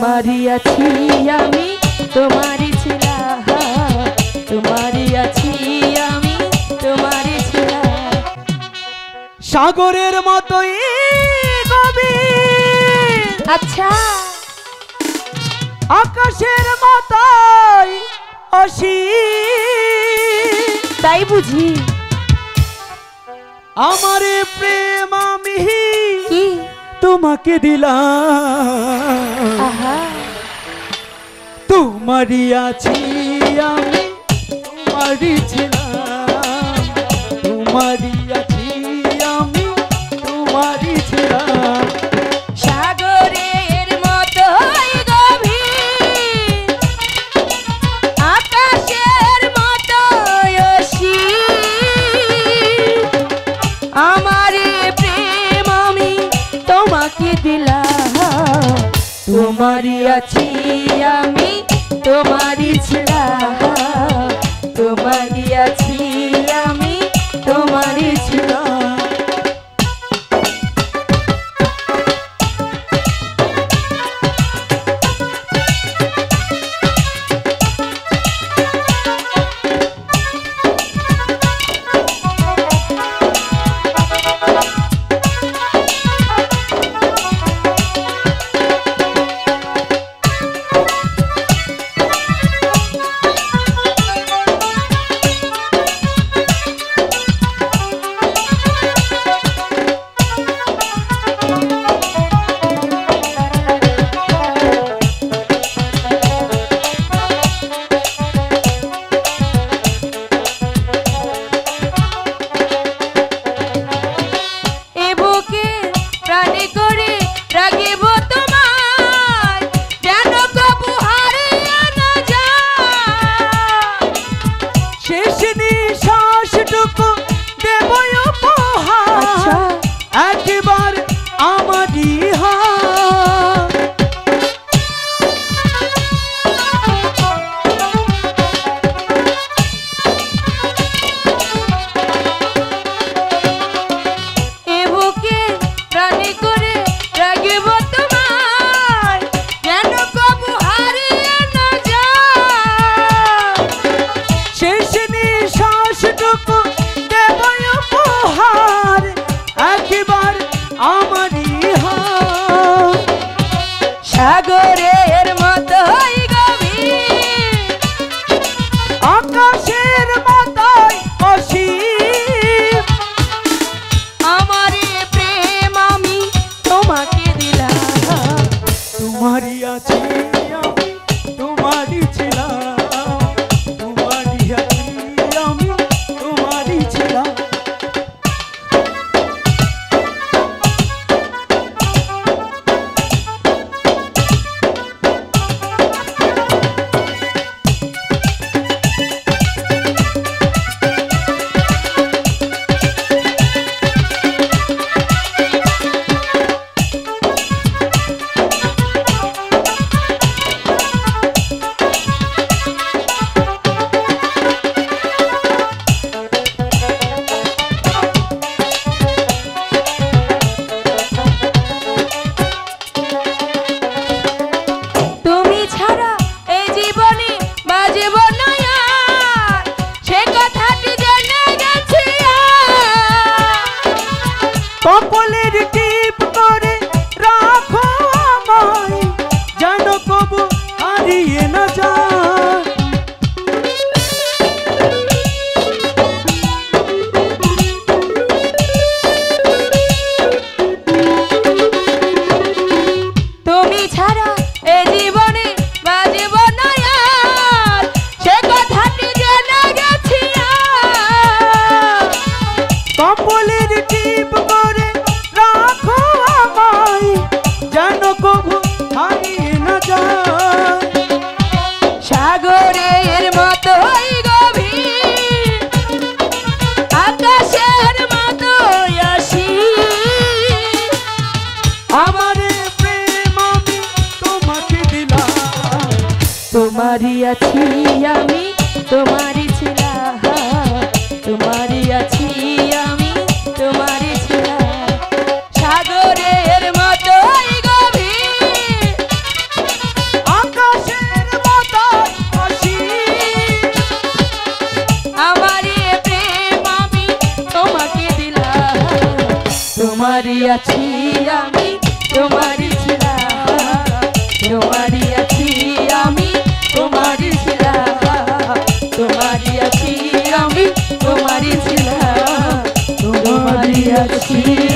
তোমারই আছি আমি তোমারই ছিলাম, তোমারই আছি আমি তোমারই ছিলাম। সাগরের মতোই গভীর, আচ্ছা আকাশের মতোই অসীম, তাই বুঝি। আমার প্রেম আমি কি তোমাকে দিলাম, আহা তোমারই আছি আমি তোমারই ছিলাম, তোমারই আছি আমি তোমারই ছিলাম। সাগরের মতোই গভীর, আকাশের মতোই অসীম, আমার প্রেম আমি তোমাকে দিলাম, তোমারই আছি আমি তোমারই ছিলাম, তোমারই আছি আমি তোমারই ছিলাম। সাগরের মতোই গভীর, আকাশের মতোই অসীম, আমার প্রেম আমি তোমাকে দিলাম, তোমারই আছি আমি তোমারই ছিলাম, তোমারই আছি আমি তোমারই ছিলাম। কপালের টিপ করে রাখো আমায়, যেন কবু হারিয়ে না যায়। তুমি ছাড়া এই জীবনে বাজব না আর, সে কথাটি জেনে গেছি। কপালের টিপ করে রাখো আমায়, যেন কবু হারিয়ে না যায়। সাগরের মতোই গভীর, আকাশের মতোই অসীম, আমার প্রেম আমি তোমাকে দিলাম, তোমারই আছি আমি তোমারই ছিলাম, তোমারই আছি আমি তোমারই ছিলাম। সাগরের মতোই গভীর, তোমারই আছি আমি তোমারই ছিলাম তোমারই আছি আমি তোমারই ছিলাম তোমারই আছি আমি তোমারই ছিলাম তোমারই আছি